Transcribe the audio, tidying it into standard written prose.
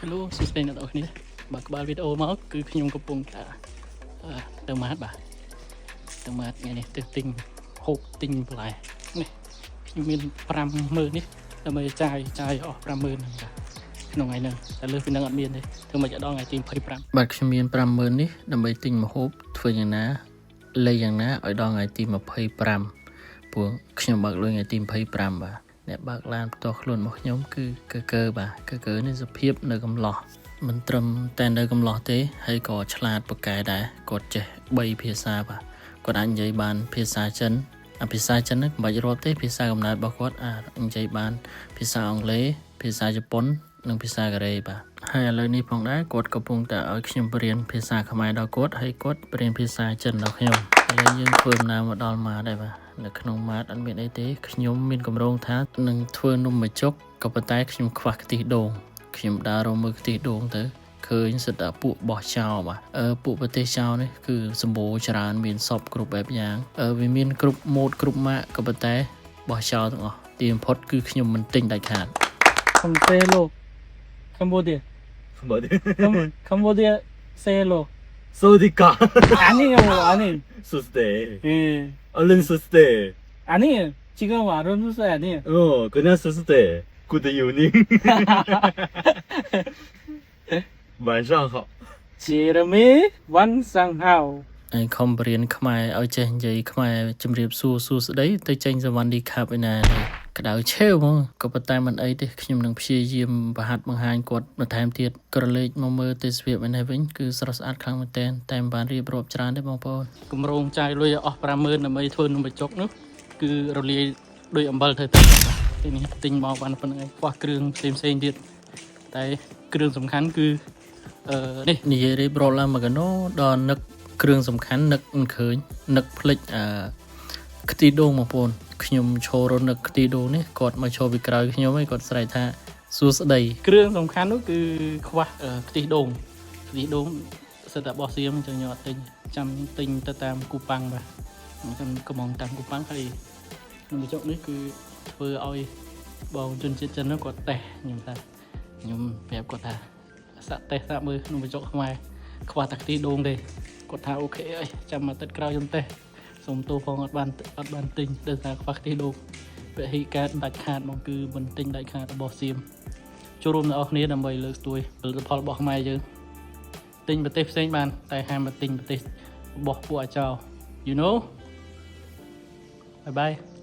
Hello សួស្តីអ្នកនរគ្នាបើក្បាលវីដេអូមកគឺខ្ញុំកំពុងតែទៅម៉ាតបាទទៅម៉ាតថ្ងៃនេះទៅទិញហូបទិញបន្លែនេះខ្ញុំមាន50000នេះដើម្បីចាយអស់50000ហ្នឹងបាទក្នុងថ្ងៃហ្នឹងតែលើសពីហ្នឹងអត់មានទេធ្វើមិនដល់ថ្ងៃទី25បាទខ្ញុំមាន50000នេះដើម្បីទិញម្ហូបធ្វើយ៉ាងណាលេខយ៉ាងណាឲ្យដល់ថ្ងៃទី25ព្រោះខ្ញុំបើកលុយថ្ងៃទី25បាទអ្នកបើកឡានផ្ទាល់ខ្លួនរបស់ខ្ញុំគឺកើបាទកើនេះសភាពនៅកំឡោះមិនត្រឹមតែនៅកំឡោះទេហើយក៏ឆ្លាតប៉កែដែរគាត់ចេះ3ភាសាបាទគាត់អាចនិយាយបានភាសាចិនភាសាចិនហ្នឹងមិនបាច់រាប់ទេភាសាកំណើតរបស់គាត់អាចនិយាយបានភាសាអង់គ្លេសភាសាជប៉ុននិងភាសាកូរ៉េបាទហើយឥឡូវនេះផងដែរគាត់កំពុងតែឲ្យខ្ញុំបរៀនភាសាខ្មែរដល់គាត់ហើយគាត់បរៀនភាសាចិនដល់ខ្ញុំឥឡូវយើងធ្វើដំណើរមកដល់ម៉ាតដែរបាទនៅក្នុងម៉ាតអត់មានអីទេខ្ញុំមានកម្រងថានឹងធ្វើនំបញ្ចុកក៏ប៉ុន្តែខ្ញុំខ្វះខ្ទិះដូងខ្ញុំដើររកមើលខ្ទិះដូងទៅឃើញសិតតែពួកបោះចោលបាទពួកប្រទេសចោលនេះគឺសម្បូរច្រើនមានសពគ្រប់បែបយ៉ាងវាមានគ្រប់ម៉ូតគ្រប់ម៉ាកក៏ប៉ុន្តែបោះចោលទាំងអស់ទីបំផុតគឺខ្ញុំមិនទិញដាច់ខាតខ្ញុំទេលោក Cambodia Cambodia Selo 소디까 아니요 아니 소스데 예 얼른 소스데 아니에요 지금 아론 소스 아니에요 그냥 소스데 굿 이브닝 晚上好 Jeremy 晚上好ហើយខំបរៀនខ្មែរឲ្យចេះនិយាយខ្មែរជំរាបសួរសួស្ដីទៅចេញសវណ្ឌីខាប់ឯណាក្តៅឆេវហ្មងក៏ប៉ុន្តែមិនអីទេខ្ញុំនឹងព្យាយាមបង្ហាត់បង្ហាញគាត់បន្ថែមទៀតក្រឡេកមកមើលទេសភាពឯនេះវិញគឺស្រស់ស្អាតខ្លាំងមែនទែនតែមិនបានរៀបរាប់ច្រើនទេបងប្អូនគម្រោងចាយលុយអស់50000ដើម្បីធ្វើនំបញ្ចុកនោះគឺរលាយដោយអំបិលទៅទីនេះទិញមកបានប៉ុណ្្នឹងឯងខ្វះគ្រឿងផ្សេងទៀតតែគ្រឿងសំខាន់គឺនេះនិយាយរៀបរាប់ឡើងមកកណោដល់នឹកគ្រឿងសំខាន់នឹកមិនឃើញនឹកផ្លិចខ្ទិះដូងបងប្អូនខ្ញុំឈររនឹកខ្ទិះដូងនេះគាត់មកឈរពីក្រោយខ្ញុំឯងគាត់ស្រែកថាសួស្ដីគ្រឿងសំខាន់នោះគឺខ្វះខ្ទិះដូងសិតតែបោះសៀមចឹងខ្ញុំអត់ទិញចាំទិញទៅតាមគូប៉ាំងបាទខ្ញុំកំងតាមគូប៉ាំងហើយនំបញ្ចុកនេះគឺធ្វើឲ្យបងជនជាតិចិននោះគាត់តេស្តខ្ញុំថាខ្ញុំប្រាប់គាត់ថាសាក់តេស្តសាក់មើលនំបញ្ចុកខ្មែរខ្វះតែខ្ទិះដូងទេគាត់ថាអូខេអីចាំមួយអាទិត្យក្រោយខ្ញុំតេស្តសូមទោសផងអត់បានទិញដោយសារខ្វះខ្ទិះដូងពហិការដាច់ខាតមកគឺមិនទិញដាច់ខាតរបស់សៀមចូលរួមអ្នកនរគ្នាដើម្បីលើកស្ទួយផលិតផលរបស់ខ្មែរយើងទិញប្រទេសផ្សេងបានតែហាមមកទិញប្រទេសរបស់ពួកអាចោ you know bye bye